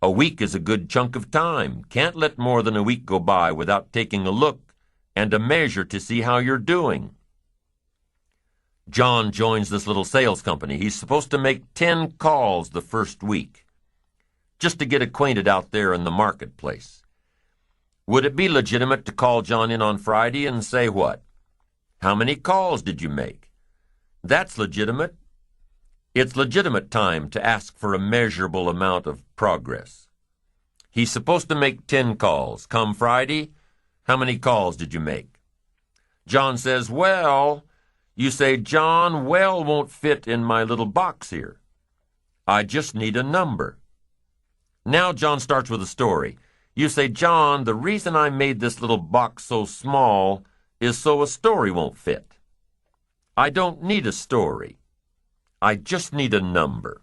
A week is a good chunk of time. Can't let more than a week go by without taking a look and a measure to see how you're doing. John joins this little sales company. He's supposed to make 10 calls the first week, just to get acquainted out there in the marketplace. Would it be legitimate to call John in on Friday and say what? How many calls did you make? That's legitimate. It's legitimate time to ask for a measurable amount of progress. He's supposed to make 10 calls. Come Friday, how many calls did you make? John says, well, you say, John, well won't fit in my little box here. I just need a number. Now John starts with a story. You say, John, the reason I made this little box so small is so a story won't fit. I don't need a story. I just need a number.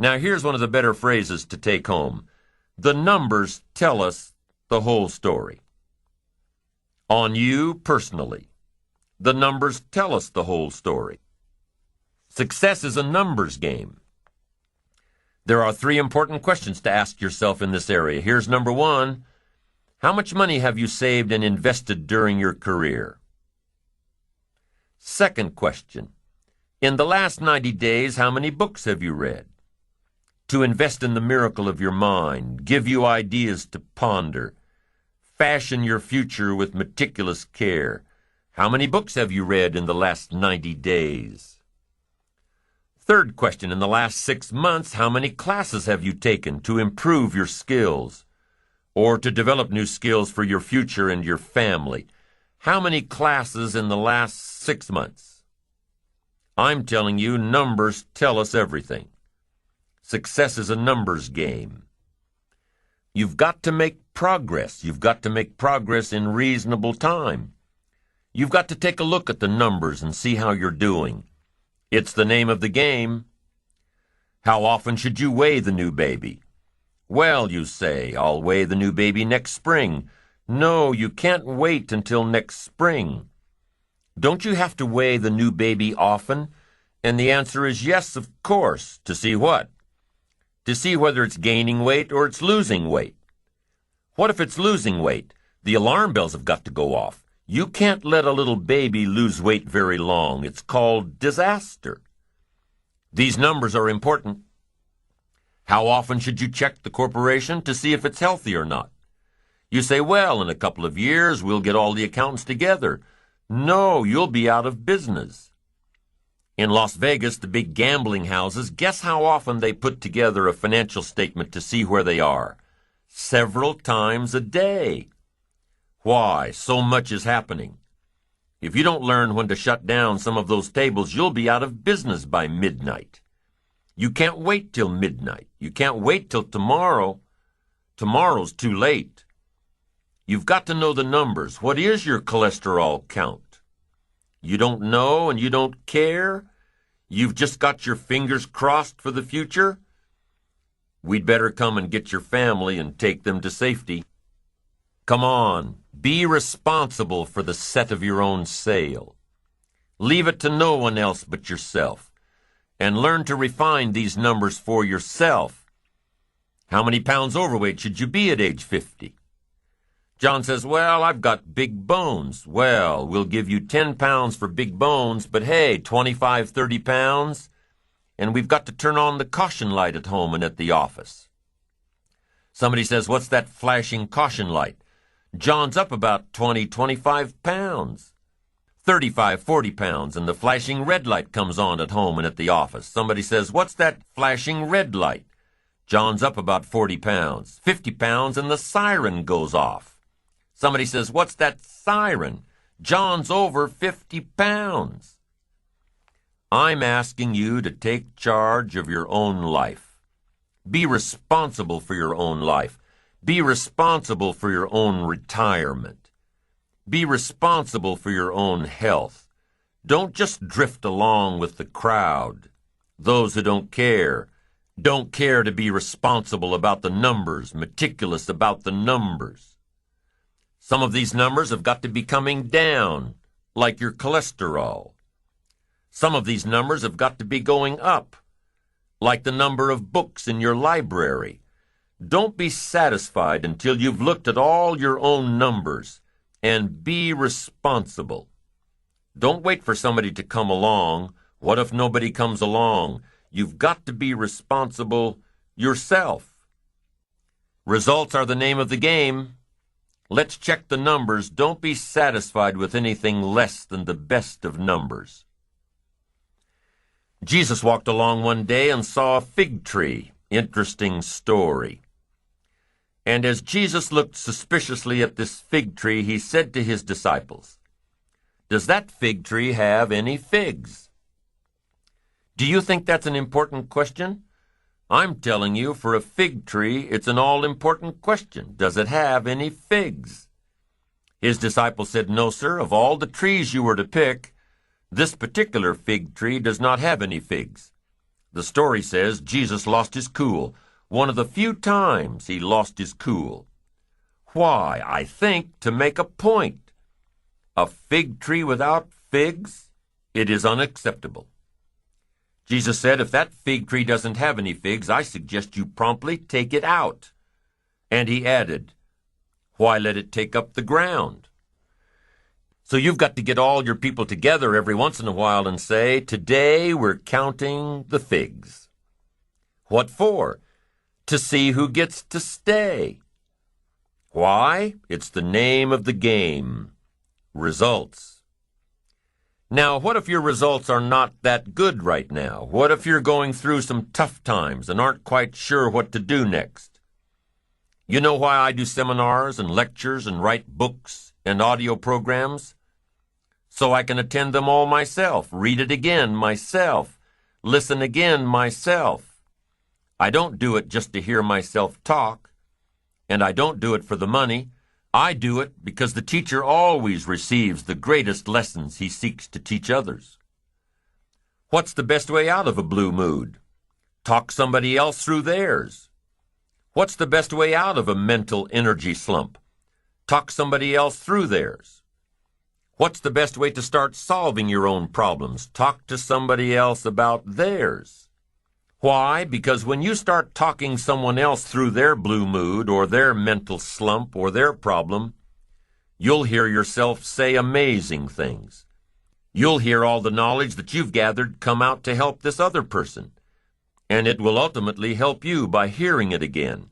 Now here's one of the better phrases to take home. The numbers tell us the whole story. On you personally, the numbers tell us the whole story. Success is a numbers game. There are 3 important questions to ask yourself in this area. Here's number 1. How much money have you saved and invested during your career? Second question. In the last 90 days, how many books have you read? To invest in the miracle of your mind, give you ideas to ponder, fashion your future with meticulous care. How many books have you read in the last 90 days? Third question, in the last 6 months, how many classes have you taken to improve your skills or to develop new skills for your future and your family? How many classes in the last 6 months? I'm telling you, numbers tell us everything. Success is a numbers game. You've got to make progress. You've got to make progress in reasonable time. You've got to take a look at the numbers and see how you're doing. It's the name of the game. How often should you weigh the new baby? Well, you say, I'll weigh the new baby next spring. No, you can't wait until next spring. Don't you have to weigh the new baby often? And the answer is yes, of course. To see what? To see whether it's gaining weight or it's losing weight. What if it's losing weight? The alarm bells have got to go off. You can't let a little baby lose weight very long. It's called disaster. These numbers are important. How often should you check the corporation to see if it's healthy or not? You say, well, in a couple of years, we'll get all the accountants together. No, you'll be out of business. In Las Vegas, the big gambling houses, guess how often they put together a financial statement to see where they are? Several times a day. Why? So much is happening. If you don't learn when to shut down some of those tables, you'll be out of business by midnight. You can't wait till midnight. You can't wait till tomorrow. Tomorrow's too late. You've got to know the numbers. What is your cholesterol count? You don't know and you don't care? You've just got your fingers crossed for the future? We'd better come and get your family and take them to safety. Come on, be responsible for the set of your own sail. Leave it to no one else but yourself, and learn to refine these numbers for yourself. How many pounds overweight should you be at age 50? John says, well, I've got big bones. Well, we'll give you 10 pounds for big bones, but hey, 25, 30 pounds, and we've got to turn on the caution light at home and at the office. Somebody says, what's that flashing caution light? John's up about 20, 25 pounds. 35, 40 pounds, and the flashing red light comes on at home and at the office. Somebody says, what's that flashing red light? John's up about 40 pounds. 50 pounds, and the siren goes off. Somebody says, what's that siren? John's over 50 pounds. I'm asking you to take charge of your own life. Be responsible for your own life. Be responsible for your own retirement. Be responsible for your own health. Don't just drift along with the crowd. Those who don't care to be responsible about the numbers, meticulous about the numbers. Some of these numbers have got to be coming down, like your cholesterol. Some of these numbers have got to be going up, like the number of books in your library. Don't be satisfied until you've looked at all your own numbers, and be responsible. Don't wait for somebody to come along. What if nobody comes along? You've got to be responsible yourself. Results are the name of the game. Let's check the numbers. Don't be satisfied with anything less than the best of numbers. Jesus walked along one day and saw a fig tree. Interesting story. And as Jesus looked suspiciously at this fig tree, he said to his disciples, "Does that fig tree have any figs?" Do you think that's an important question? I'm telling you, for a fig tree, it's an all-important question. Does it have any figs? His disciples said, "No, sir. Of all the trees you were to pick, this particular fig tree does not have any figs." The story says Jesus lost his cool. One of the few times he lost his cool. Why? I think to make a point. A fig tree without figs? It is unacceptable. Jesus said, "If that fig tree doesn't have any figs, I suggest you promptly take it out." And he added, "Why let it take up the ground?" So you've got to get all your people together every once in a while and say, "Today we're counting the figs." What for? To see who gets to stay. Why? It's the name of the game. Results. Now, what if your results are not that good right now? What if you're going through some tough times and aren't quite sure what to do next? You know why I do seminars and lectures and write books and audio programs? So I can attend them all myself, read it again myself, listen again myself. I don't do it just to hear myself talk, and I don't do it for the money. I do it because the teacher always receives the greatest lessons he seeks to teach others. What's the best way out of a blue mood? Talk somebody else through theirs. What's the best way out of a mental energy slump? Talk somebody else through theirs. What's the best way to start solving your own problems? Talk to somebody else about theirs. Why? Because when you start talking someone else through their blue mood or their mental slump or their problem, you'll hear yourself say amazing things. You'll hear all the knowledge that you've gathered come out to help this other person, and it will ultimately help you by hearing it again.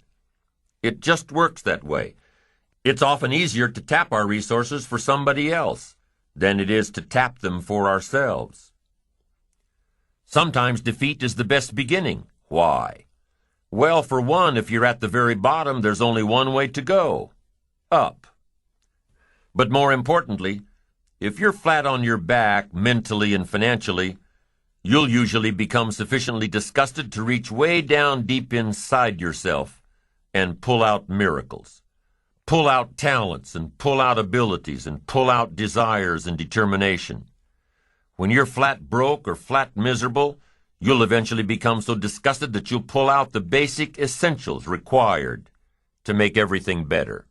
It just works that way. It's often easier to tap our resources for somebody else than it is to tap them for ourselves. Sometimes defeat is the best beginning. Why? Well, for one, if you're at the very bottom, there's only one way to go: up. But more importantly, if you're flat on your back, mentally and financially, you'll usually become sufficiently disgusted to reach way down deep inside yourself and pull out miracles. Pull out talents and pull out abilities and pull out desires and determination. When you're flat broke or flat miserable, you'll eventually become so disgusted that you'll pull out the basic essentials required to make everything better.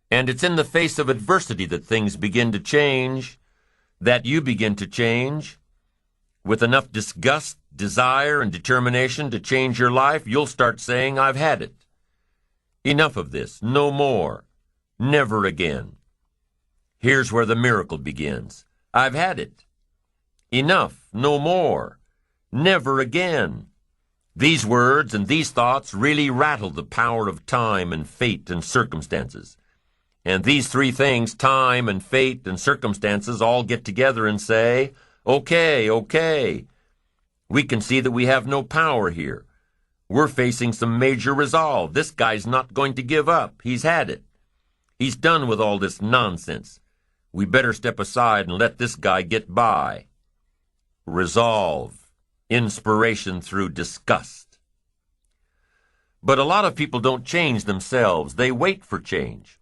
And it's in the face of adversity that things begin to change, that you begin to change. With enough disgust, desire, and determination to change your life, you'll start saying, "I've had it. Enough of this. No more. Never again." Here's where the miracle begins. I've had it. Enough. No more. Never again. These words and these thoughts really rattle the power of time and fate and circumstances. And these three things, time and fate and circumstances, all get together and say, "Okay, okay." We can see that we have no power here. We're facing some major resolve. This guy's not going to give up. He's had it. He's done with all this nonsense. We better step aside and let this guy get by. Resolve. Inspiration through disgust. But a lot of people don't change themselves. They wait for change.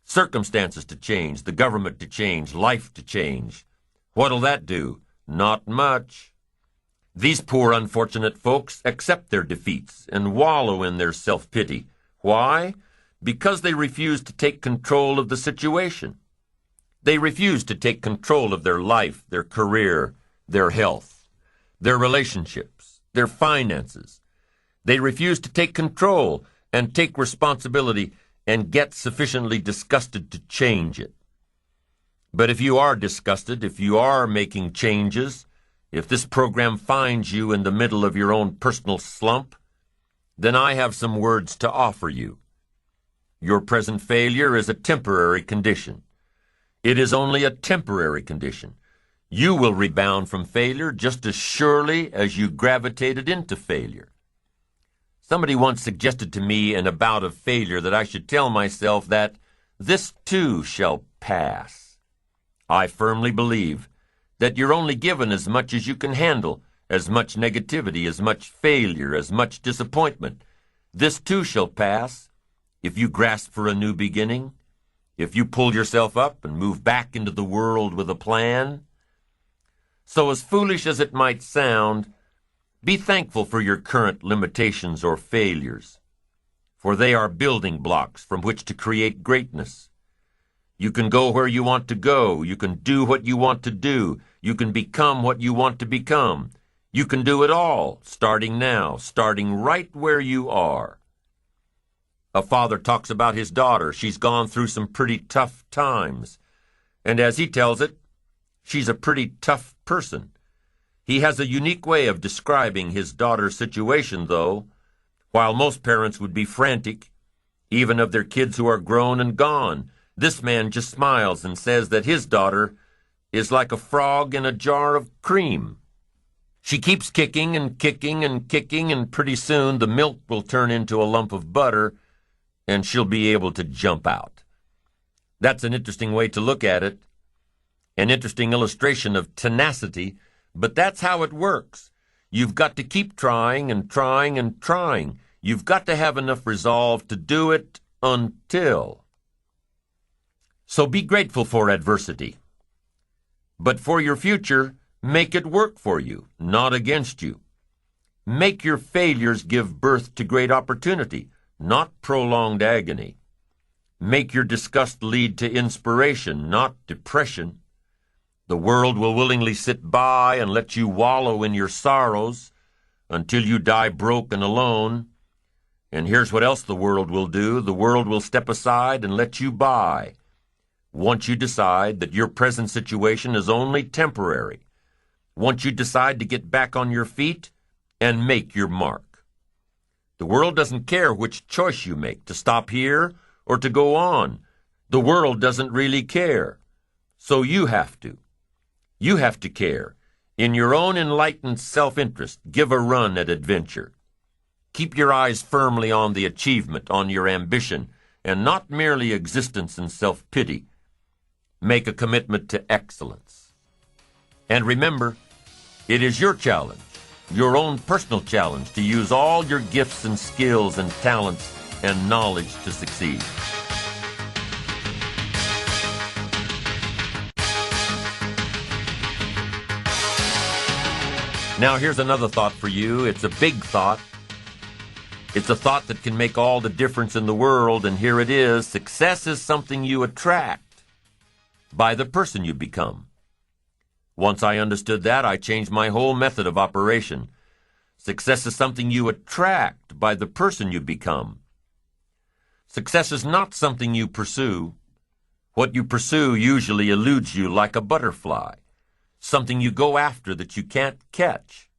Circumstances to change, the government to change, life to change. What'll that do? Not much. These poor unfortunate folks accept their defeats and wallow in their self-pity. Why? Because they refuse to take control of the situation. They refuse to take control of their life, their career, their health, their relationships, their finances. They refuse to take control. and take responsibility and get sufficiently disgusted to change it. But if you are disgusted, if you are making changes, if this program finds you in the middle of your own personal slump, then I have some words to offer you. Your present failure is a temporary condition. It is only a temporary condition. You will rebound from failure just as surely as you gravitated into failure. Somebody once suggested to me in a bout of failure that I should tell myself that this too shall pass. I firmly believe that you're only given as much as you can handle, as much negativity, as much failure, as much disappointment. This too shall pass if you grasp for a new beginning, if you pull yourself up and move back into the world with a plan. So as foolish as it might sound, be thankful for your current limitations or failures, for they are building blocks from which to create greatness. You can go where you want to go. You can do what you want to do. You can become what you want to become. You can do it all, starting now, starting right where you are. A father talks about his daughter. She's gone through some pretty tough times. And as he tells it, she's a pretty tough person. He has a unique way of describing his daughter's situation, though. While most parents would be frantic, even of their kids who are grown and gone, this man just smiles and says that his daughter is like a frog in a jar of cream. She keeps kicking and kicking and kicking, and pretty soon the milk will turn into a lump of butter, and she'll be able to jump out. That's an interesting way to look at it, an interesting illustration of tenacity, but that's how it works. You've got to keep trying and trying and trying. You've got to have enough resolve to do it until. So be grateful for adversity. But for your future, make it work for you, not against you. Make your failures give birth to great opportunity, not prolonged agony. Make your disgust lead to inspiration, not depression. The world will willingly sit by and let you wallow in your sorrows until you die broke and alone. And here's what else the world will do. The world will step aside and let you by. Once you decide that your present situation is only temporary, once you decide to get back on your feet and make your mark. The world doesn't care which choice you make, to stop here or to go on. The world doesn't really care. So you have to. You have to care. In your own enlightened self-interest, give a run at adventure. Keep your eyes firmly on the achievement, on your ambition, and not merely existence and self-pity. Make a commitment to excellence. And remember, it is your challenge, your own personal challenge, to use all your gifts and skills and talents and knowledge to succeed. Now here's another thought for you. It's a big thought. It's a thought that can make all the difference in the world, and here it is. Success is something you attract by the person you become. Once I understood that, I changed my whole method of operation. Success is something you attract by the person you become. Success is not something you pursue. What you pursue usually eludes you like a butterfly, something you go after that you can't catch.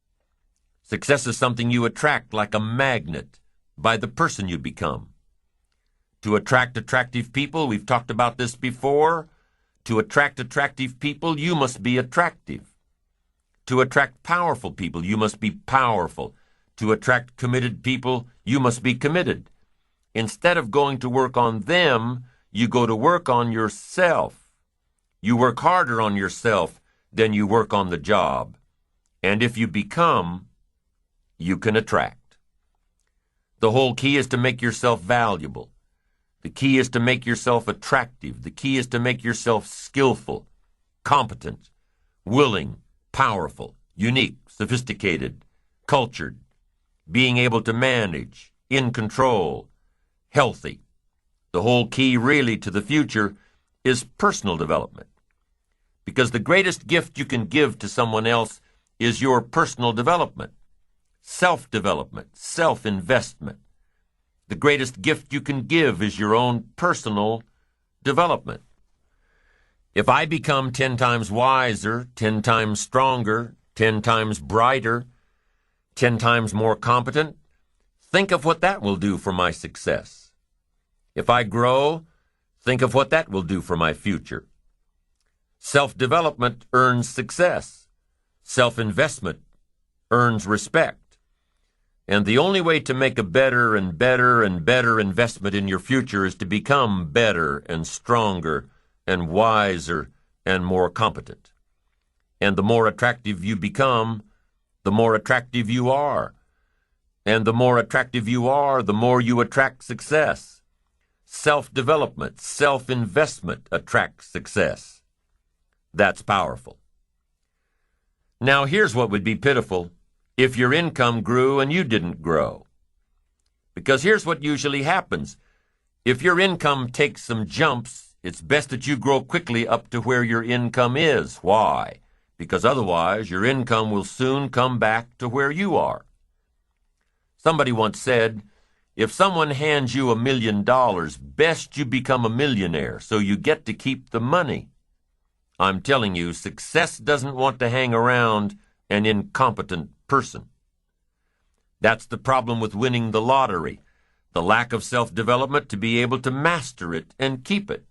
Success is something you attract like a magnet by the person you become. To attract attractive people, we've talked about this before. To attract attractive people, you must be attractive. To attract powerful people, you must be powerful. To attract committed people, you must be committed. Instead of going to work on them, you go to work on yourself. You work harder on yourself than you work on the job. And if you become, you can attract. The whole key is to make yourself valuable. The key is to make yourself attractive. The key is to make yourself skillful, competent, willing, powerful, unique, sophisticated, cultured, being able to manage, in control, healthy. The whole key really to the future is personal development. Because the greatest gift you can give to someone else is your personal development, self-development, self-investment. The greatest gift you can give is your own personal development. If I become 10 times wiser, 10 times stronger, 10 times brighter, 10 times more competent, think of what that will do for my success. If I grow, think of what that will do for my future. Self-development earns success. Self-investment earns respect. And the only way to make a better and better and better investment in your future is to become better and stronger and wiser and more competent. And the more attractive you become, the more attractive you are. And the more attractive you are, the more you attract success. Self-development, self-investment attracts success. That's powerful. Now here's what would be pitiful if your income grew and you didn't grow. Because here's what usually happens. If your income takes some jumps, it's best that you grow quickly up to where your income is. Why? Because otherwise your income will soon come back to where you are. Somebody once said, if someone hands you $1 million, best you become a millionaire so you get to keep the money. I'm telling you, success doesn't want to hang around an incompetent person. That's the problem with winning the lottery, the lack of self-development to be able to master it and keep it.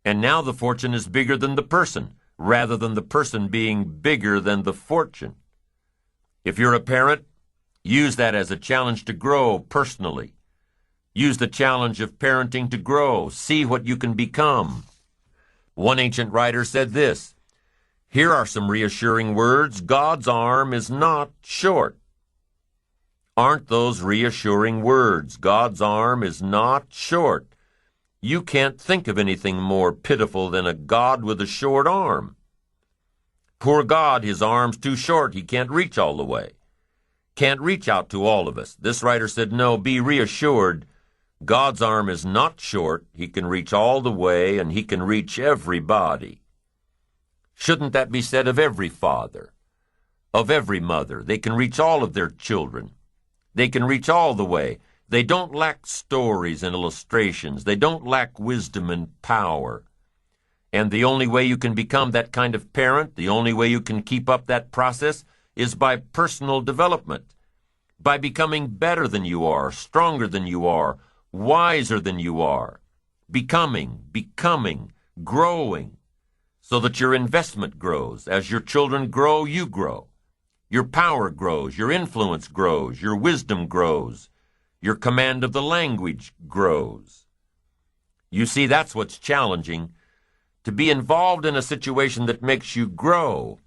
And now the fortune is bigger than the person, rather than the person being bigger than the fortune. If you're a parent, use that as a challenge to grow personally. Use the challenge of parenting to grow. See what you can become. One ancient writer said this, "Here are some reassuring words. God's arm is not short." Aren't those reassuring words? God's arm is not short. You can't think of anything more pitiful than a God with a short arm. Poor God, his arm's too short. He can't reach all the way. Can't reach out to all of us. This writer said, no, be reassured. God's arm is not short. He can reach all the way, and he can reach everybody. Shouldn't that be said of every father, of every mother? They can reach all of their children. They can reach all the way. They don't lack stories and illustrations. They don't lack wisdom and power. And the only way you can become that kind of parent, the only way you can keep up that process, is by personal development, by becoming better than you are, stronger than you are, wiser than you are, becoming, growing, so that your investment grows. As your children grow, you grow. Your power grows, your influence grows, your wisdom grows, your command of the language grows. You see, that's what's challenging, to be involved in a situation that makes you grow.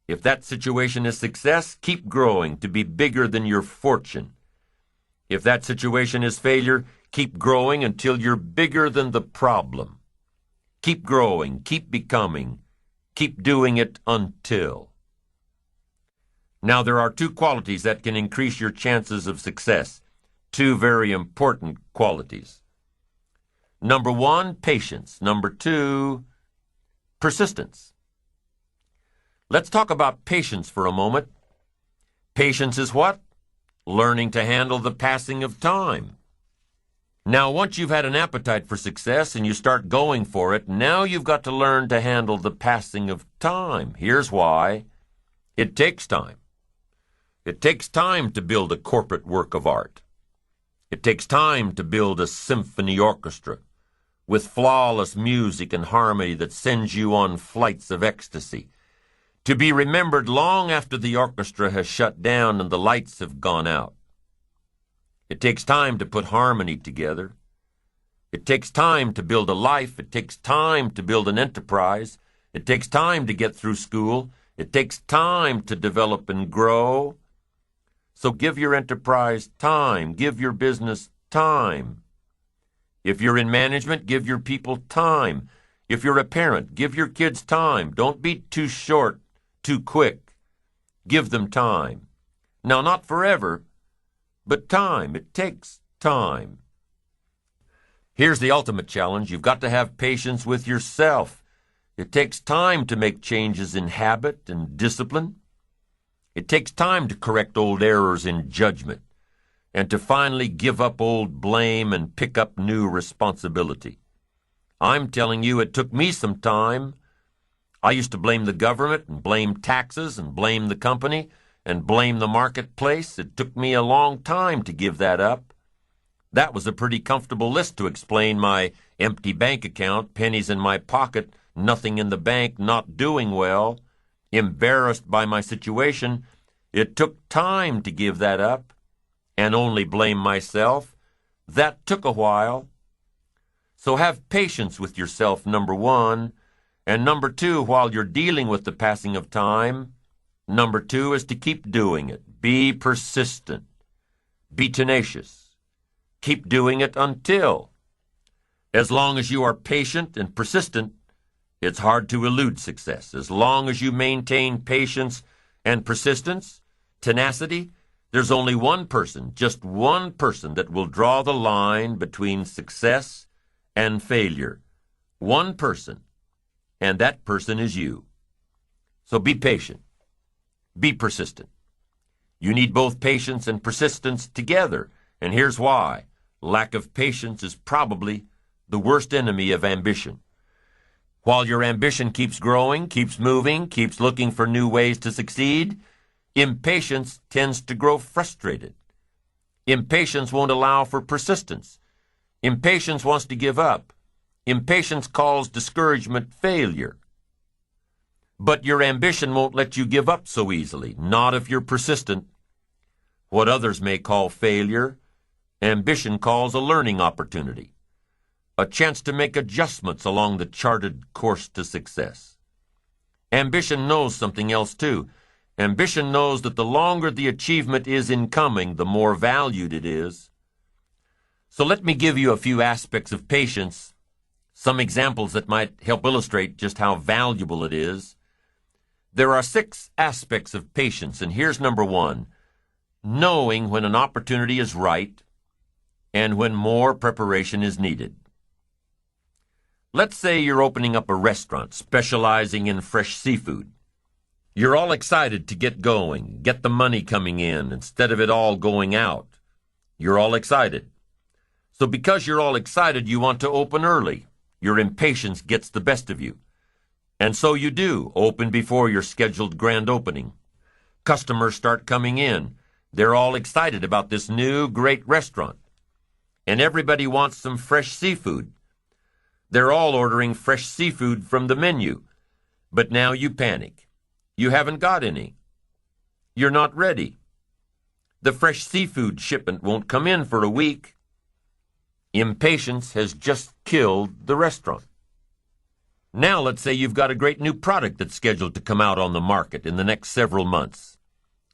If that situation is success, keep growing to be bigger than your fortune. If that situation is failure, keep growing until you're bigger than the problem. Keep growing, keep becoming, keep doing it until. Now, there are two qualities that can increase your chances of success. Two very important qualities. Number one, patience. Number two, persistence. Let's talk about patience for a moment. Patience is what? Learning to handle the passing of time. Now, once you've had an appetite for success and you start going for it, now you've got to learn to handle the passing of time. Here's why. It takes time. It takes time to build a corporate work of art. It takes time to build a symphony orchestra with flawless music and harmony that sends you on flights of ecstasy, to be remembered long after the orchestra has shut down and the lights have gone out. It takes time to put harmony together. It takes time to build a life. It takes time to build an enterprise. It takes time to get through school. It takes time to develop and grow. So give your enterprise time. Give your business time. If you're in management, give your people time. If you're a parent, give your kids time. Don't be too short, too quick. Give them time. Now, not forever, but time. It takes time. Here's the ultimate challenge. You've got to have patience with yourself. It takes time to make changes in habit and discipline. It takes time to correct old errors in judgment. and to finally give up old blame and pick up new responsibility. I'm telling you, it took me some time. I used to blame the government and blame taxes and blame the company and blame the marketplace. It took me a long time to give that up. That was a pretty comfortable list to explain my empty bank account, pennies in my pocket, nothing in the bank, not doing well, embarrassed by my situation. It took time to give that up and only blame myself. That took a while. So have patience with yourself, number one. And number two, while you're dealing with the passing of time, number two is to keep doing it. Be persistent. Be tenacious. Keep doing it until. As long as you are patient and persistent, it's hard to elude success. As long as you maintain patience and persistence, tenacity, there's only one person, just one person, that will draw the line between success and failure. One person, and that person is you. So be patient. Be persistent. You need both patience and persistence together, and here's why. Lack of patience is probably the worst enemy of ambition. While your ambition keeps growing, keeps moving, keeps looking for new ways to succeed, impatience tends to grow frustrated. Impatience won't allow for persistence. Impatience wants to give up. Impatience calls discouragement failure. But your ambition won't let you give up so easily, not if you're persistent. What others may call failure, ambition calls a learning opportunity, a chance to make adjustments along the charted course to success. Ambition knows something else too. Ambition knows that the longer the achievement is in coming, the more valued it is. So let me give you a few aspects of patience, some examples that might help illustrate just how valuable it is. There are 6 aspects of patience, and here's number 1, knowing when an opportunity is right and when more preparation is needed. Let's say you're opening up a restaurant specializing in fresh seafood. You're all excited to get going, get the money coming in instead of it all going out. You're all excited. So because you're all excited, you want to open early. Your impatience gets the best of you. And so you do, open before your scheduled grand opening. Customers start coming in. They're all excited about this new great restaurant. And everybody wants some fresh seafood. They're all ordering fresh seafood from the menu. But now you panic. You haven't got any. You're not ready. The fresh seafood shipment won't come in for a week. Impatience has just killed the restaurant. Now let's say you've got a great new product that's scheduled to come out on the market in the next several months.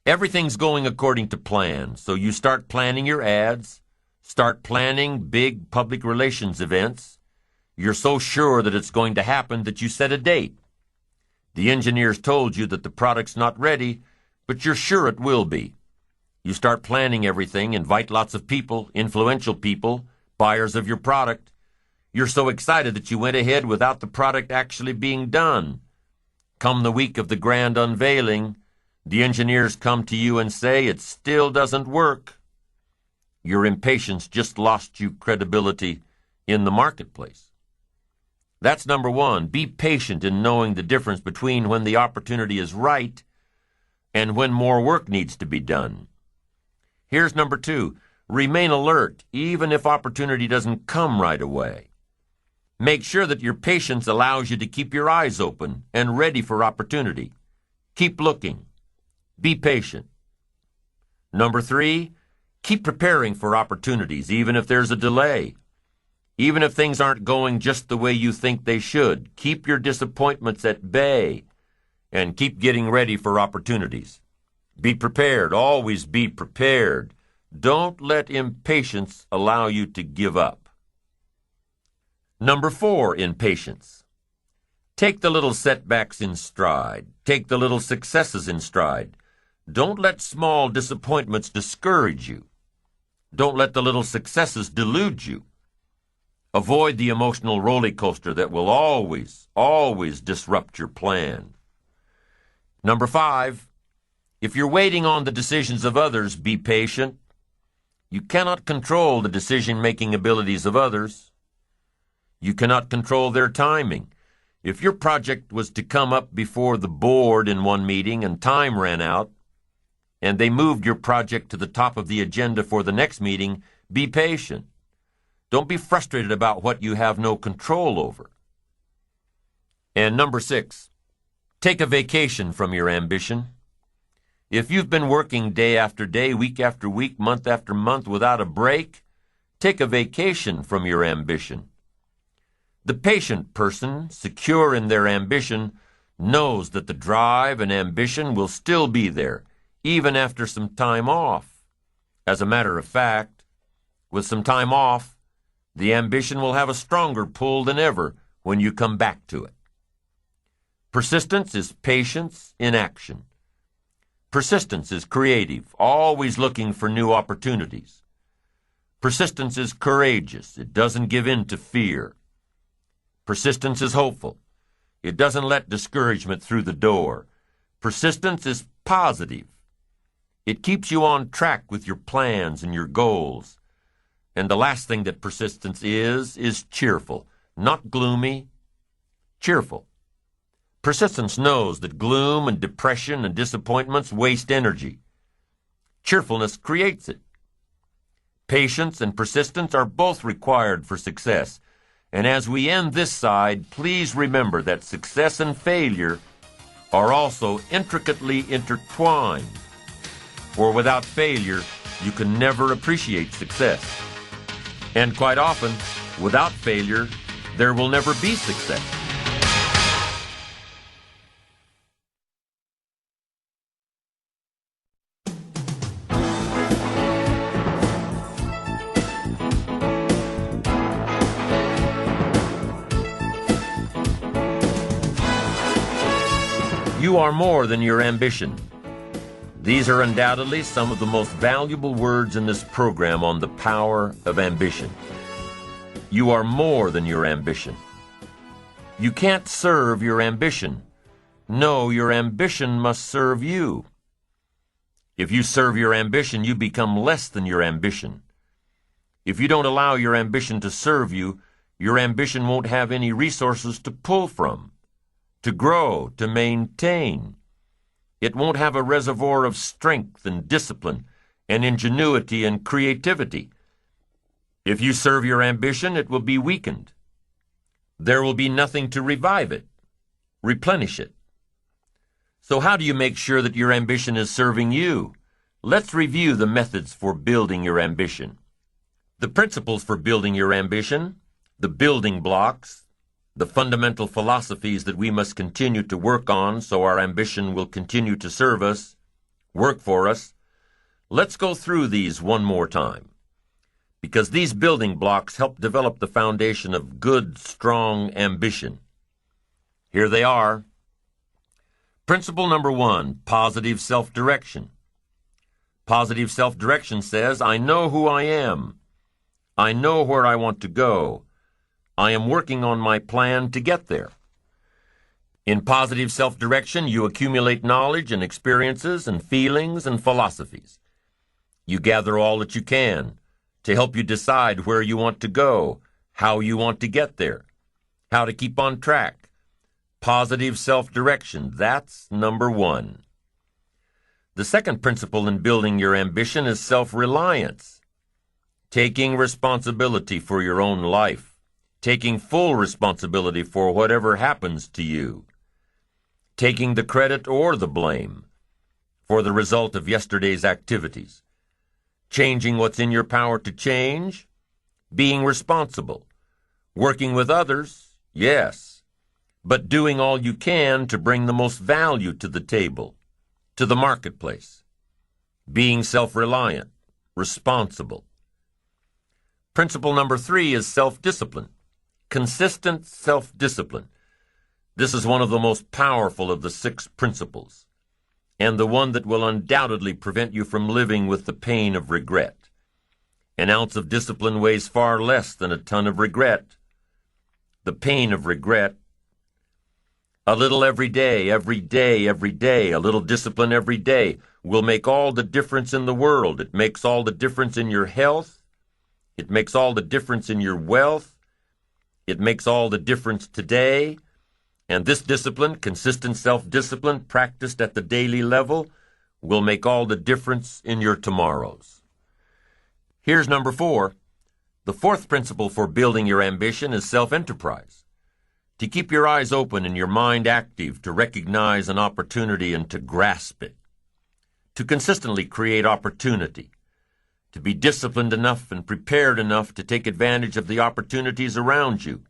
Everything's going according to plan, so you start planning your ads, start planning big public relations events. You're so sure that it's going to happen that you set a date. The engineers told you that the product's not ready, but you're sure it will be. You start planning everything, invite lots of people, influential people, buyers of your product. You're so excited that you went ahead without the product actually being done. Come the week of the grand unveiling, the engineers come to you and say it still doesn't work. Your impatience just lost you credibility in the marketplace. That's number 1. Be patient in knowing the difference between when the opportunity is right and when more work needs to be done. Here's number 2. Remain alert, even if opportunity doesn't come right away. Make sure that your patience allows you to keep your eyes open and ready for opportunity. Keep looking. Be patient. Number 3, keep preparing for opportunities, even if there's a delay. Even if things aren't going just the way you think they should, keep your disappointments at bay and keep getting ready for opportunities. Be prepared. Always be prepared. Don't let impatience allow you to give up. Number 4 in patience. Take the little setbacks in stride. Take the little successes in stride. Don't let small disappointments discourage you. Don't let the little successes delude you. Avoid the emotional roller coaster that will always disrupt your plan. Number 5, if you're waiting on the decisions of others, be patient. You cannot control the decision-making abilities of others. You cannot control their timing. If your project was to come up before the board in one meeting and time ran out, and they moved your project to the top of the agenda for the next meeting, be patient. Don't be frustrated about what you have no control over. And number 6, take a vacation from your ambition. If you've been working day after day, week after week, month after month without a break, take a vacation from your ambition. The patient person, secure in their ambition, knows that the drive and ambition will still be there, even after some time off. As a matter of fact, with some time off, the ambition will have a stronger pull than ever when you come back to it. Persistence is patience in action. Persistence is creative, always looking for new opportunities. Persistence is courageous. It doesn't give in to fear. Persistence is hopeful. It doesn't let discouragement through the door. Persistence is positive. It keeps you on track with your plans and your goals. And the last thing that persistence is cheerful, not gloomy, cheerful. Persistence knows that gloom and depression and disappointments waste energy. Cheerfulness creates it. Patience and persistence are both required for success. And as we end this side, please remember that success and failure are also intricately intertwined. For without failure, you can never appreciate success. And quite often, without failure, there will never be success. You are more than your ambition. These are undoubtedly some of the most valuable words in this program on the power of ambition. You are more than your ambition. You can't serve your ambition. No, your ambition must serve you. If you serve your ambition, you become less than your ambition. If you don't allow your ambition to serve you, your ambition won't have any resources to pull from, to grow, to maintain. It won't have a reservoir of strength and discipline and ingenuity and creativity. If you serve your ambition, it will be weakened. There will be nothing to revive it, replenish it. So how do you make sure that your ambition is serving you? Let's review the methods for building your ambition. The principles for building your ambition, the building blocks, the fundamental philosophies that we must continue to work on so our ambition will continue to serve us, work for us. Let's go through these one more time, because these building blocks help develop the foundation of good, strong ambition. Here they are. Principle number 1, positive self-direction. Positive self-direction says, I know who I am. I know where I want to go. I am working on my plan to get there. In positive self-direction, you accumulate knowledge and experiences and feelings and philosophies. You gather all that you can to help you decide where you want to go, how you want to get there, how to keep on track. Positive self-direction, that's number 1. The second principle in building your ambition is self-reliance, taking responsibility for your own life. Taking full responsibility for whatever happens to you, taking the credit or the blame for the result of yesterday's activities, changing what's in your power to change, being responsible, working with others, yes, but doing all you can to bring the most value to the table, to the marketplace, being self-reliant, responsible. Principle number 3 is self-discipline. Consistent self-discipline. This is one of the most powerful of the 6 principles, and the one that will undoubtedly prevent you from living with the pain of regret. An ounce of discipline weighs far less than a ton of regret. The pain of regret. A little every day, every day, every day, a little discipline every day will make all the difference in the world. It makes all the difference in your health. It makes all the difference in your wealth. It makes all the difference today. And this discipline, consistent self-discipline, practiced at the daily level, will make all the difference in your tomorrows. Here's number 4. The fourth principle for building your ambition is self-enterprise. To keep your eyes open and your mind active, to recognize an opportunity and to grasp it. To consistently create opportunity. To be disciplined enough and prepared enough to take advantage of the opportunities around you.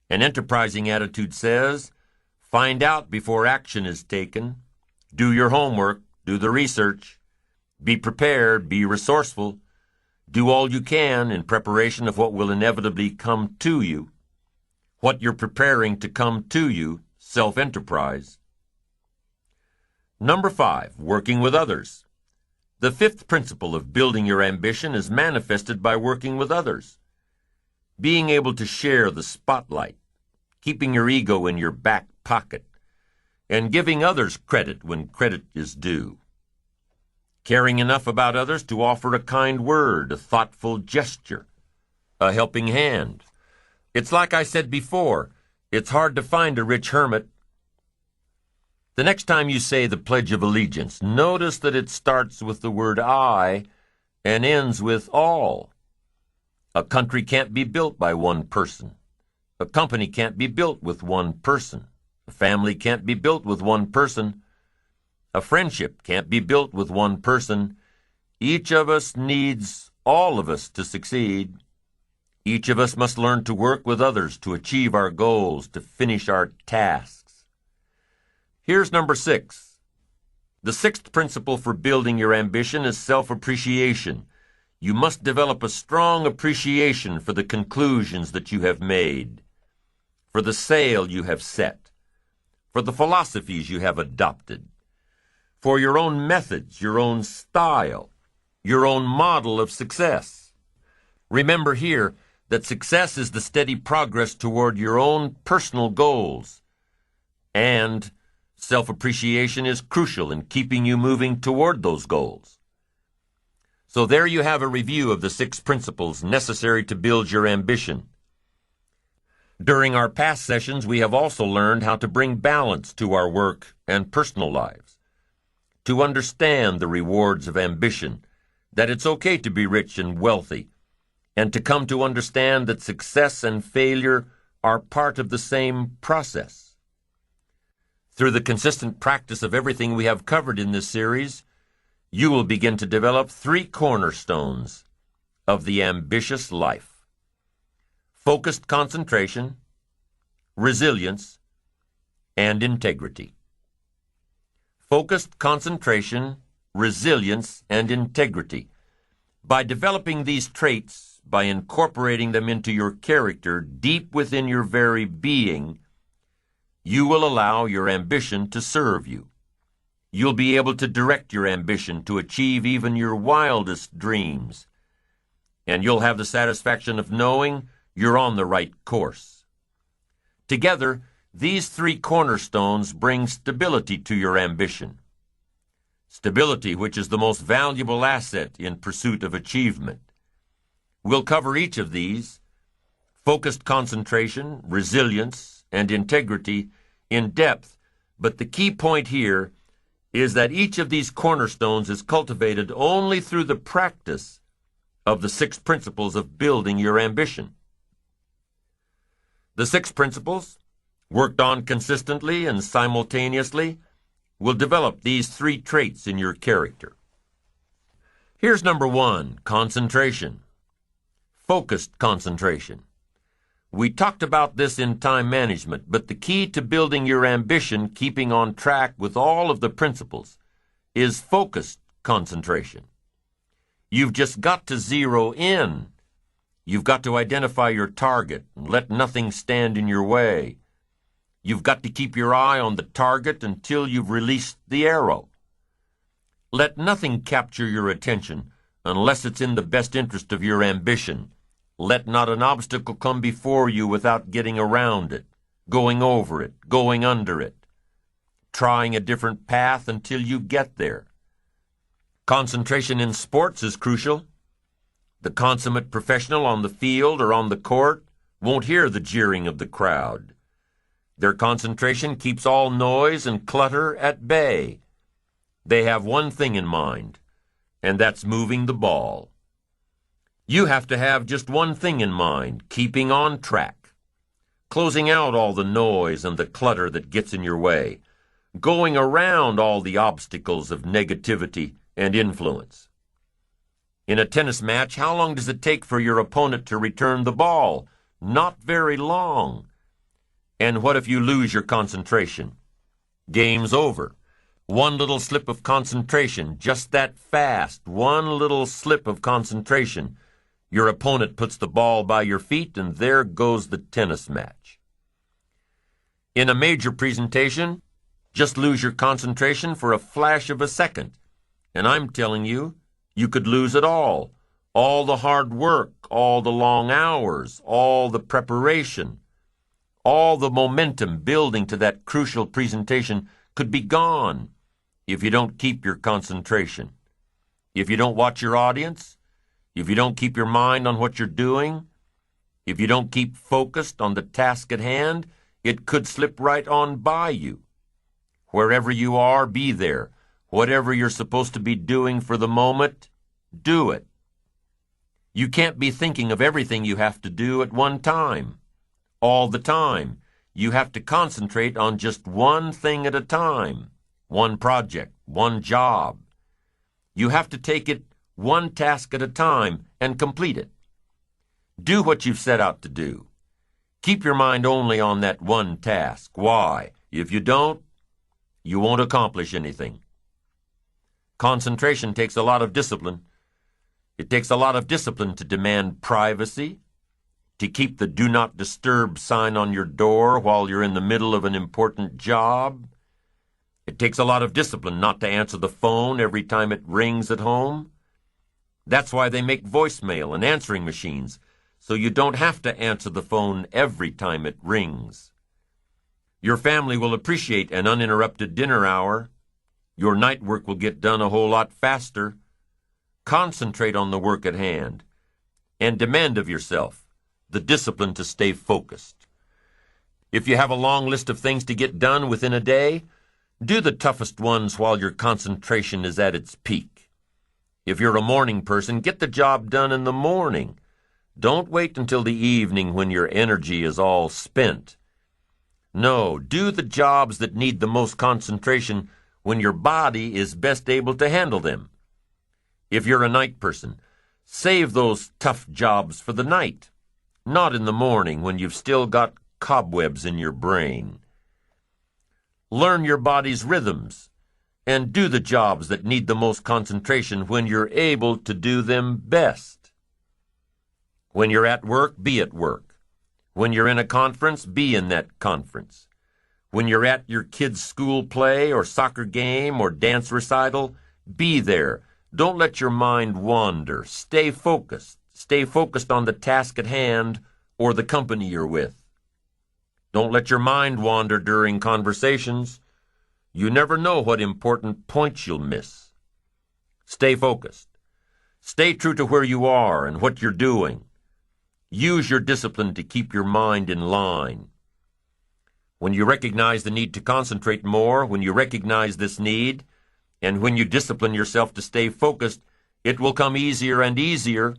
An enterprising attitude says, find out before action is taken. Do your homework. Do the research. Be prepared. Be resourceful. Do all you can in preparation of what will inevitably come to you. What you're preparing to come to you, self-enterprise. Number 5, working with others. The fifth principle of building your ambition is manifested by working with others. Being able to share the spotlight, keeping your ego in your back pocket, and giving others credit when credit is due. Caring enough about others to offer a kind word, a thoughtful gesture, a helping hand. It's like I said before, it's hard to find a rich hermit. The next time you say the Pledge of Allegiance, notice that it starts with the word I and ends with all. A country can't be built by one person. A company can't be built with one person. A family can't be built with one person. A friendship can't be built with one person. Each of us needs all of us to succeed. Each of us must learn to work with others to achieve our goals, to finish our tasks. Here's number 6. The sixth principle for building your ambition is self-appreciation. You must develop a strong appreciation for the conclusions that you have made, for the sail you have set, for the philosophies you have adopted, for your own methods, your own style, your own model of success. Remember here that success is the steady progress toward your own personal goals, and self-appreciation is crucial in keeping you moving toward those goals. So there you have a review of the 6 principles necessary to build your ambition. During our past sessions, we have also learned how to bring balance to our work and personal lives, to understand the rewards of ambition, that it's okay to be rich and wealthy, and to come to understand that success and failure are part of the same process. Through the consistent practice of everything we have covered in this series, you will begin to develop 3 cornerstones of the ambitious life: focused concentration, resilience, and integrity. Focused concentration, resilience, and integrity. By developing these traits, by incorporating them into your character deep within your very being, you will allow your ambition to serve you. You'll be able to direct your ambition to achieve even your wildest dreams, and you'll have the satisfaction of knowing you're on the right course. Together, these 3 cornerstones bring stability to your ambition. Stability, which is the most valuable asset in pursuit of achievement. We'll cover each of these, focused concentration, resilience, and integrity, in depth, but the key point here is that each of these cornerstones is cultivated only through the practice of the 6 principles of building your ambition. The 6 principles, worked on consistently and simultaneously, will develop these 3 traits in your character. Here's number 1, concentration. Focused concentration. We talked about this in time management, but the key to building your ambition, keeping on track with all of the principles, is focused concentration. You've just got to zero in. You've got to identify your target and let nothing stand in your way. You've got to keep your eye on the target until you've released the arrow. Let nothing capture your attention unless it's in the best interest of your ambition. Let not an obstacle come before you without getting around it. going over it, going under it, trying a different path until you get there. Concentration in sports is crucial. The consummate professional on the field or on the court won't hear the jeering of the crowd. Their concentration keeps all noise and clutter at bay. They have one thing in mind, and that's moving the ball. You have to have just one thing in mind, keeping on track, closing out all the noise and the clutter that gets in your way, going around all the obstacles of negativity and influence. In a tennis match, how long does it take for your opponent to return the ball? Not very long. And what if you lose your concentration? Game's over. One little slip of concentration, just that fast, one little slip of concentration. Your opponent puts the ball by your feet, and there goes the tennis match. In a major presentation, just lose your concentration for a flash of a second. And I'm telling you, you could lose it all. All the hard work, all the long hours, all the preparation, all the momentum building to that crucial presentation could be gone if you don't keep your concentration. If you don't watch your audience, if you don't keep your mind on what you're doing, if you don't keep focused on the task at hand, it could slip right on by you. Wherever you are, be there. Whatever you're supposed to be doing for the moment, do it. You can't be thinking of everything you have to do at one time. All the time. You have to concentrate on just one thing at a time. One project, one job. You have to take it one task at a time and complete it. Do what you've set out to do. Keep your mind only on that one task. Why? If you don't, you won't accomplish anything. Concentration takes a lot of discipline. It takes a lot of discipline to demand privacy, to keep the do not disturb sign on your door while you're in the middle of an important job. It takes a lot of discipline not to answer the phone every time it rings at home. That's why they make voicemail and answering machines, so you don't have to answer the phone every time it rings. Your family will appreciate an uninterrupted dinner hour. Your night work will get done a whole lot faster. Concentrate on the work at hand, and demand of yourself the discipline to stay focused. If you have a long list of things to get done within a day, do the toughest ones while your concentration is at its peak. If you're a morning person, get the job done in the morning. Don't wait until the evening when your energy is all spent. No, do the jobs that need the most concentration when your body is best able to handle them. If you're a night person, save those tough jobs for the night, not in the morning when you've still got cobwebs in your brain. Learn your body's rhythms and do the jobs that need the most concentration when you're able to do them best. When you're at work, be at work. When you're in a conference, be in that conference. When you're at your kid's school play or soccer game or dance recital, be there. Don't let your mind wander. Stay focused. Stay focused on the task at hand or the company you're with. Don't let your mind wander during conversations. You never know what important points you'll miss. Stay focused. Stay true to where you are and what you're doing. Use your discipline to keep your mind in line. When you recognize the need to concentrate more, when you recognize this need, and when you discipline yourself to stay focused, it will come easier and easier.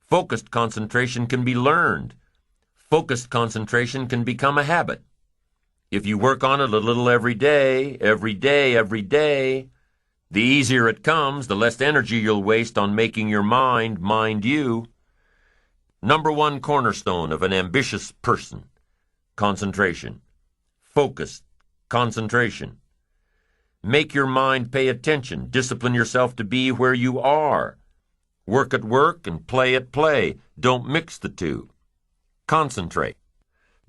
Focused concentration can be learned. Focused concentration can become a habit. If you work on it a little every day, the easier it comes, the less energy you'll waste on making your mind you. Number one cornerstone of an ambitious person: concentration. Focused concentration. Make your mind pay attention. Discipline yourself to be where you are. Work at work and play at play. Don't mix the two. Concentrate.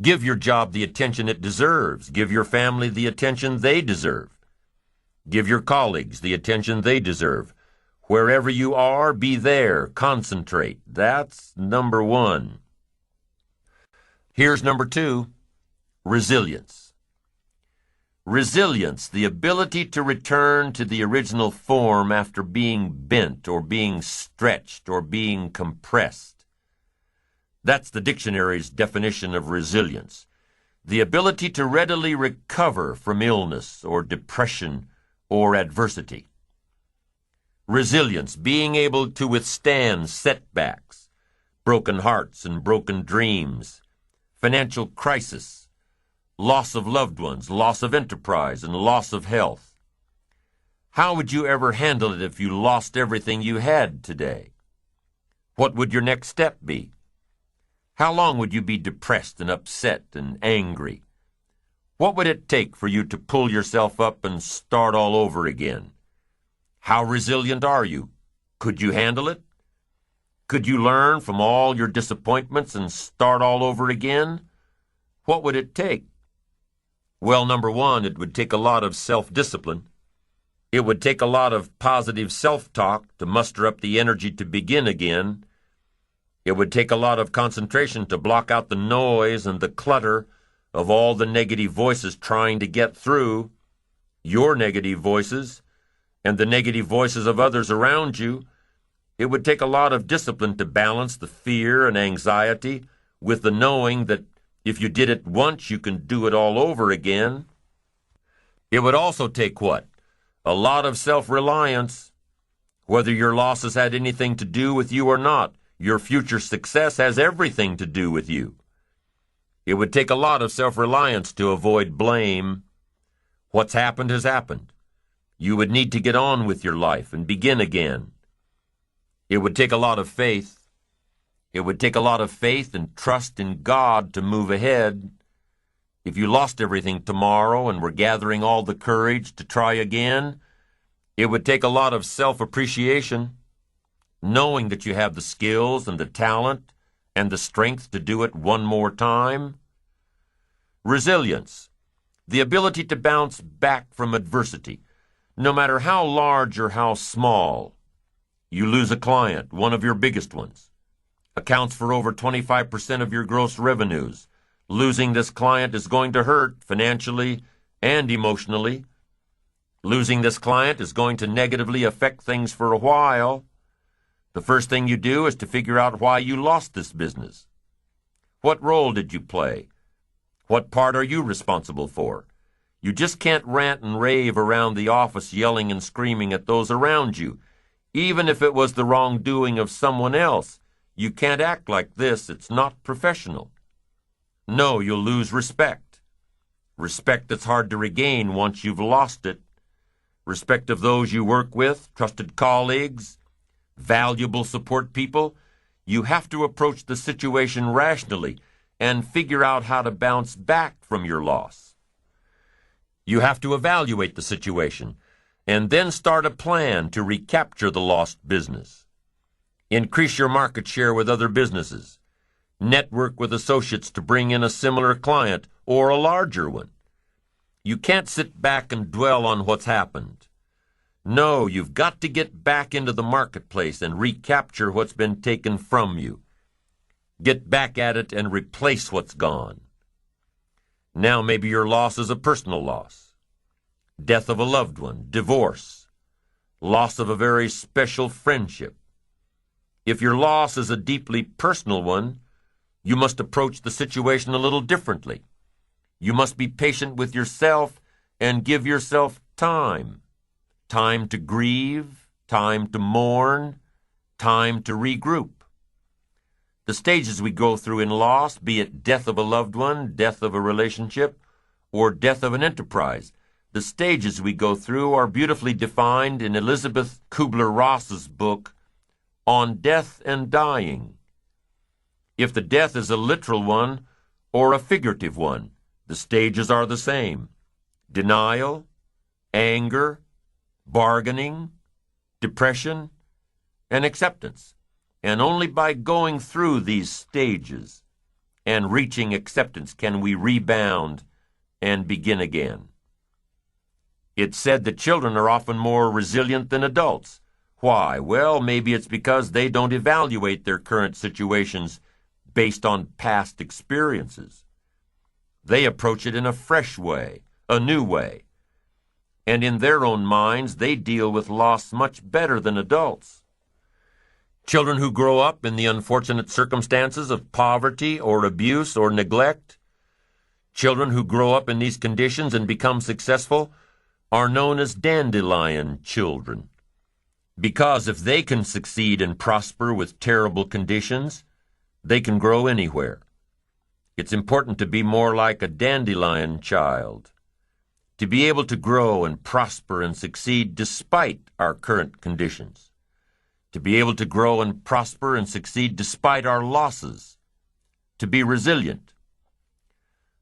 Give your job the attention it deserves. Give your family the attention they deserve. Give your colleagues the attention they deserve. Wherever you are, be there. Concentrate. That's number one. Here's number two. Resilience. Resilience, the ability to return to the original form after being bent or being stretched or being compressed. That's the dictionary's definition of resilience. The ability to readily recover from illness or depression or adversity. Resilience, being able to withstand setbacks, broken hearts and broken dreams, financial crisis, loss of loved ones, loss of enterprise, and loss of health. How would you ever handle it if you lost everything you had today? What would your next step be? How long would you be depressed and upset and angry? What would it take for you to pull yourself up and start all over again? How resilient are you? Could you handle it? Could you learn from all your disappointments and start all over again? What would it take? Well, number one, it would take a lot of self-discipline. It would take a lot of positive self-talk to muster up the energy to begin again. It would take a lot of concentration to block out the noise and the clutter of all the negative voices trying to get through, your negative voices, and the negative voices of others around you. It would take a lot of discipline to balance the fear and anxiety with the knowing that if you did it once, you can do it all over again. It would also take what? A lot of self-reliance. Whether your losses had anything to do with you or not, your future success has everything to do with you. It would take a lot of self-reliance to avoid blame. What's happened has happened. You would need to get on with your life and begin again. It would take a lot of faith. It would take a lot of faith and trust in God to move ahead. If you lost everything tomorrow and were gathering all the courage to try again, it would take a lot of self-appreciation, knowing that you have the skills and the talent and the strength to do it one more time. Resilience, the ability to bounce back from adversity, no matter how large or how small. You lose a client, one of your biggest ones. Accounts for over 25% of your gross revenues. Losing this client is going to hurt financially and emotionally. Losing this client is going to negatively affect things for a while. The first thing you do is to figure out why you lost this business. What role did you play? What part are you responsible for? You just can't rant and rave around the office yelling and screaming at those around you. Even if it was the wrongdoing of someone else, you can't act like this. It's not professional. No, you'll lose respect. Respect that's hard to regain once you've lost it. Respect of those you work with, trusted colleagues, valuable support people. You have to approach the situation rationally and figure out how to bounce back from your loss. You have to evaluate the situation and then start a plan to recapture the lost business. Increase your market share with other businesses. Network with associates to bring in a similar client or a larger one. You can't sit back and dwell on what's happened. No, you've got to get back into the marketplace and recapture what's been taken from you. Get back at it and replace what's gone. Now maybe your loss is a personal loss. Death of a loved one, divorce, loss of a very special friendship. If your loss is a deeply personal one, you must approach the situation a little differently. You must be patient with yourself and give yourself time. Time to grieve, time to mourn, time to regroup. The stages we go through in loss, be it death of a loved one, death of a relationship, or death of an enterprise, the stages we go through are beautifully defined in Elizabeth Kubler-Ross's book, On Death and Dying. If the death is a literal one or a figurative one, the stages are the same. Denial, anger, bargaining, depression, and acceptance. And only by going through these stages and reaching acceptance can we rebound and begin again. It's said that children are often more resilient than adults. Why? Well, maybe it's because they don't evaluate their current situations based on past experiences. They approach it in a fresh way, a new way. And in their own minds, they deal with loss much better than adults. Children who grow up in the unfortunate circumstances of poverty or abuse or neglect, children who grow up in these conditions and become successful, are known as dandelion children. Because if they can succeed and prosper with terrible conditions, they can grow anywhere. It's important to be more like a dandelion child, to be able to grow and prosper and succeed despite our current conditions, to be able to grow and prosper and succeed despite our losses, to be resilient.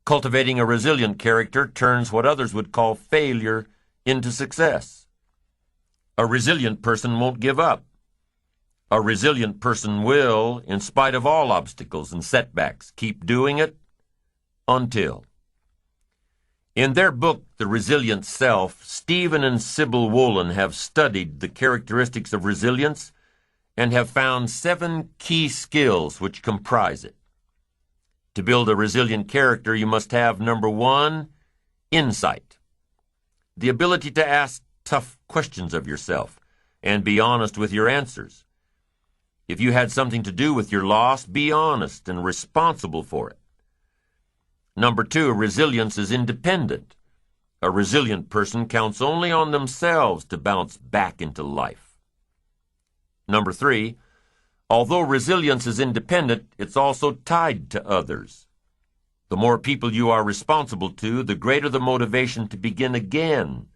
Cultivating a resilient character turns what others would call failure into success. A resilient person won't give up. A resilient person will, in spite of all obstacles and setbacks, keep doing it until. In their book, The Resilient Self, Stephen and Sybil Wolin have studied the characteristics of resilience and have found 7 key skills which comprise it. To build a resilient character, you must have, number 1, insight. The ability to ask tough questions of yourself and be honest with your answers. If you had something to do with your loss, be honest and responsible for it. Number 2, resilience is independent. A resilient person counts only on themselves to bounce back into life. Number 3, although resilience is independent, it's also tied to others. The more people you are responsible to, the greater the motivation to begin again.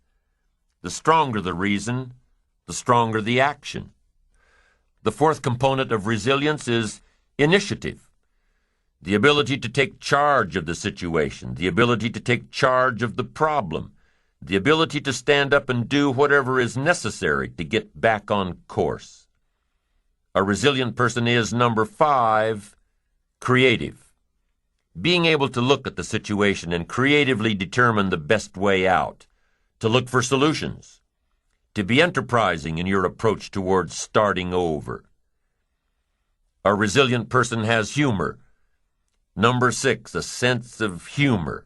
The stronger the reason, the stronger the action. The 4th component of resilience is initiative. The ability to take charge of the situation, the ability to take charge of the problem, the ability to stand up and do whatever is necessary to get back on course. A resilient person is, number 5, creative. Being able to look at the situation and creatively determine the best way out, to look for solutions, to be enterprising in your approach towards starting over. A resilient person has humor. Number 6, a sense of humor.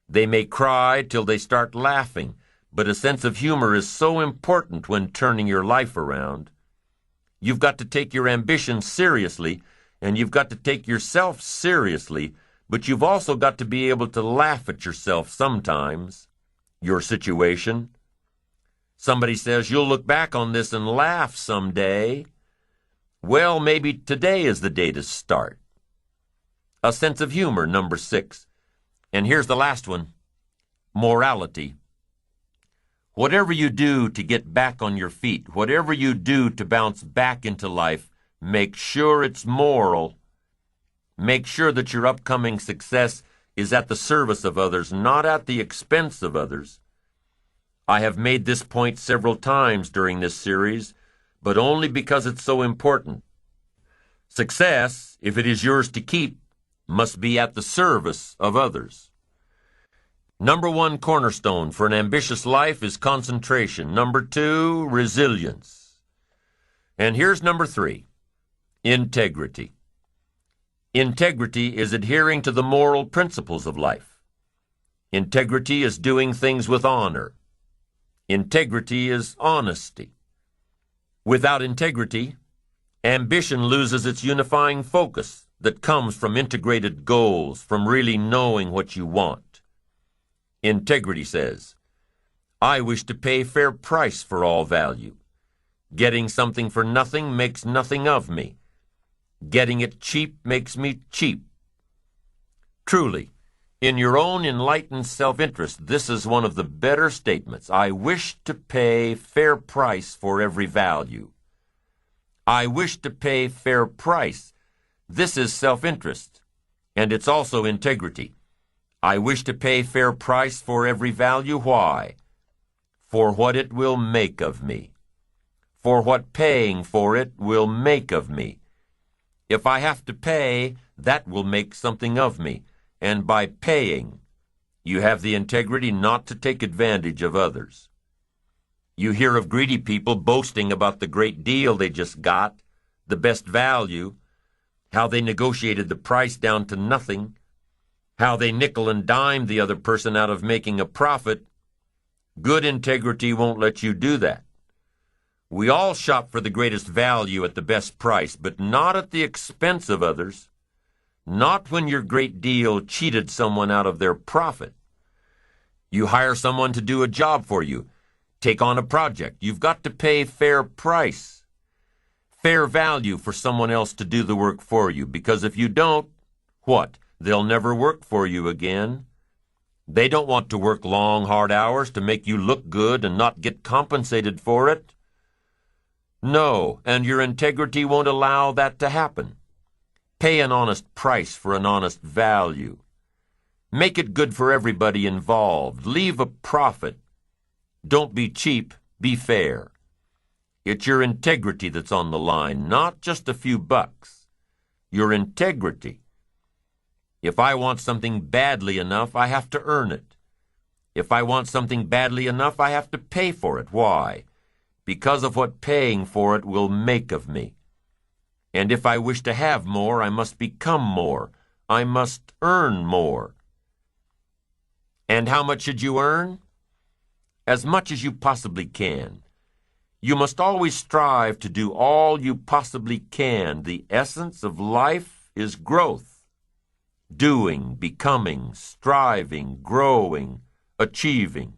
They may cry till they start laughing, but a sense of humor is so important when turning your life around. You've got to take your ambition seriously, and you've got to take yourself seriously, but you've also got to be able to laugh at yourself sometimes, your situation. Somebody says, you'll look back on this and laugh someday. Well, maybe today is the day to start. A sense of humor, number 6. And here's the last one, morality. Whatever you do to get back on your feet, whatever you do to bounce back into life, make sure it's moral. Make sure that your upcoming success is at the service of others, not at the expense of others. I have made this point several times during this series, but only because it's so important. Success, if it is yours to keep, must be at the service of others. Number 1 cornerstone for an ambitious life is concentration. Number 2, resilience. And here's number 3, integrity. Integrity is adhering to the moral principles of life. Integrity is doing things with honor. Integrity is honesty. Without integrity, ambition loses its unifying focus that comes from integrated goals, from really knowing what you want. Integrity says, I wish to pay fair price for all value. Getting something for nothing makes nothing of me. Getting it cheap makes me cheap. Truly, in your own enlightened self-interest, this is one of the better statements. I wish to pay fair price for every value. I wish to pay fair price. This is self-interest, and it's also integrity. I wish to pay fair price for every value. Why? For what it will make of me. For what paying for it will make of me. If I have to pay, that will make something of me. And by paying, you have the integrity not to take advantage of others. You hear of greedy people boasting about the great deal they just got, the best value, how they negotiated the price down to nothing. how they nickel and dime the other person out of making a profit, good integrity won't let you do that. We all shop for the greatest value at the best price, but not at the expense of others. Not when your great deal cheated someone out of their profit. You hire someone to do a job for you, take on a project. You've got to pay fair price, fair value for someone else to do the work for you, because if you don't, what? They'll never work for you again. They don't want to work long, hard hours to make you look good and not get compensated for it. No, and your integrity won't allow that to happen. Pay an honest price for an honest value. Make it good for everybody involved. Leave a profit. Don't be cheap, be fair. It's your integrity that's on the line, not just a few bucks. Your integrity. If I want something badly enough, I have to earn it. If I want something badly enough, I have to pay for it. Why? Because of what paying for it will make of me. And if I wish to have more, I must become more. I must earn more. And how much should you earn? As much as you possibly can. You must always strive to do all you possibly can. The essence of life is growth. Doing, becoming, striving, growing, achieving.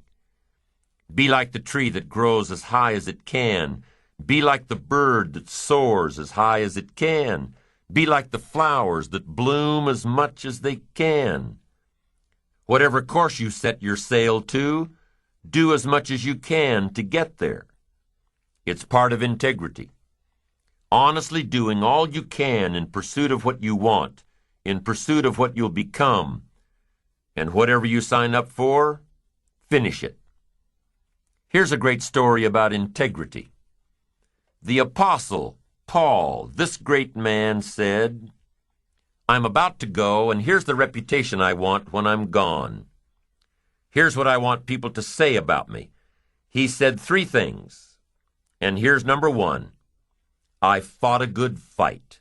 Be like the tree that grows as high as it can. Be like the bird that soars as high as it can. Be like the flowers that bloom as much as they can. Whatever course you set your sail to, do as much as you can to get there. It's part of integrity. Honestly doing all you can in pursuit of what you want, in pursuit of what you'll become, and whatever you sign up for, finish it. Here's a great story about integrity. The Apostle Paul, this great man, said, I'm about to go, and here's the reputation I want when I'm gone. Here's what I want people to say about me. He said 3 things, and here's number 1. I fought a good fight.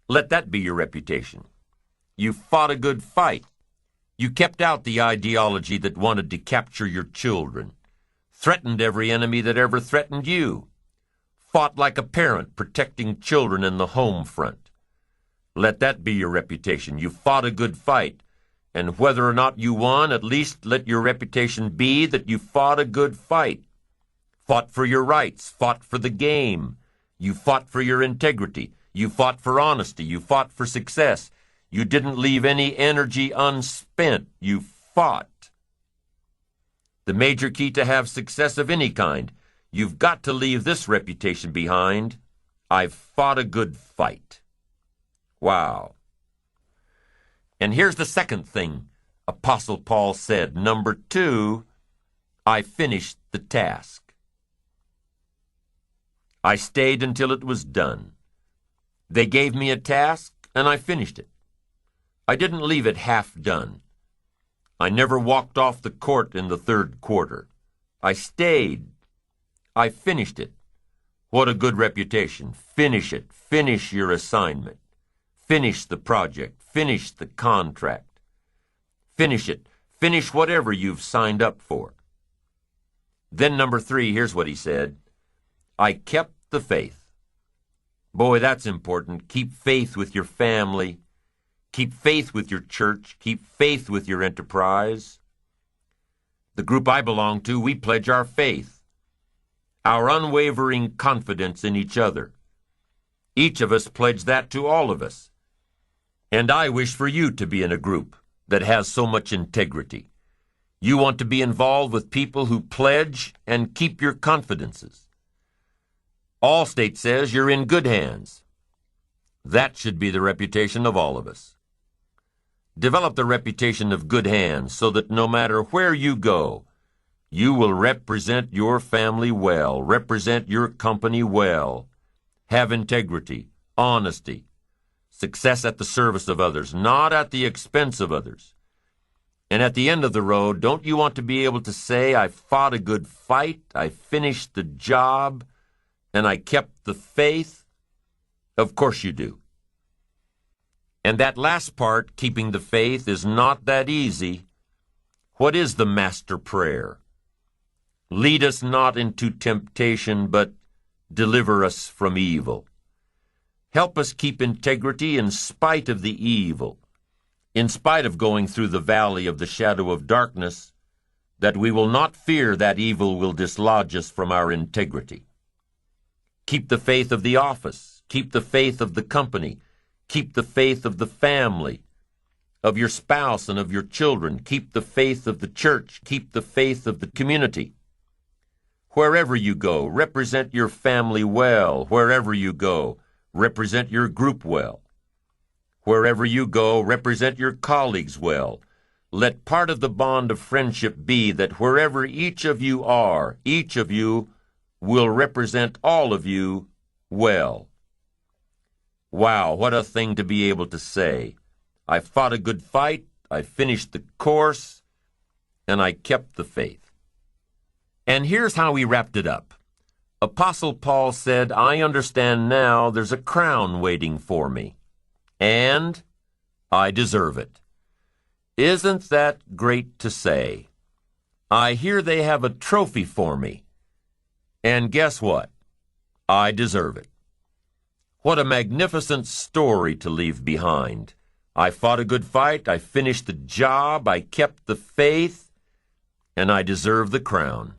Let that be your reputation. You fought a good fight. You kept out the ideology that wanted to capture your children, threatened every enemy that ever threatened you, fought like a parent protecting children in the home front. Let that be your reputation. You fought a good fight, and whether or not you won, at least let your reputation be that you fought a good fight. Fought for your rights, fought for the game. You fought for your integrity. You fought for honesty. You fought for success. You didn't leave any energy unspent. You fought. The major key to have success of any kind, you've got to leave this reputation behind. I've fought a good fight. Wow. And here's the second thing Apostle Paul said. Number 2, I finished the task. I stayed until it was done. They gave me a task, and I finished it. I didn't leave it half done. I never walked off the court in the 3rd quarter. I stayed. I finished it. What a good reputation. Finish it. Finish your assignment. Finish the project. Finish the contract. Finish it. Finish whatever you've signed up for. Then number 3, here's what he said. I kept the faith. Boy, that's important. Keep faith with your family. Keep faith with your church. Keep faith with your enterprise. The group I belong to, we pledge our faith, our unwavering confidence in each other. Each of us pledge that to all of us. And I wish for you to be in a group that has so much integrity. You want to be involved with people who pledge and keep your confidences. Allstate says you're in good hands. That should be the reputation of all of us. Develop the reputation of good hands so that no matter where you go, you will represent your family well, represent your company well, have integrity, honesty, success at the service of others, not at the expense of others. And at the end of the road, don't you want to be able to say, I fought a good fight, I finished the job, and I kept the faith? Of course you do. And that last part, keeping the faith, is not that easy. What is the master prayer? Lead us not into temptation, but deliver us from evil. Help us keep integrity in spite of the evil, in spite of going through the valley of the shadow of darkness, that we will not fear that evil will dislodge us from our integrity. Keep the faith of the office, keep the faith of the company, keep the faith of the family, of your spouse and of your children, keep the faith of the church, keep the faith of the community. Wherever you go, represent your family well. Wherever you go, represent your group well. Wherever you go, represent your colleagues well. Let part of the bond of friendship be that wherever each of you are, each of you will represent all of you well. Wow, what a thing to be able to say. I fought a good fight, I finished the course, and I kept the faith. And here's how he wrapped it up. Apostle Paul said, I understand now there's a crown waiting for me, and I deserve it. Isn't that great to say? I hear they have a trophy for me, and guess what? I deserve it. What a magnificent story to leave behind. I fought a good fight, I finished the job, I kept the faith, and I deserve the crown.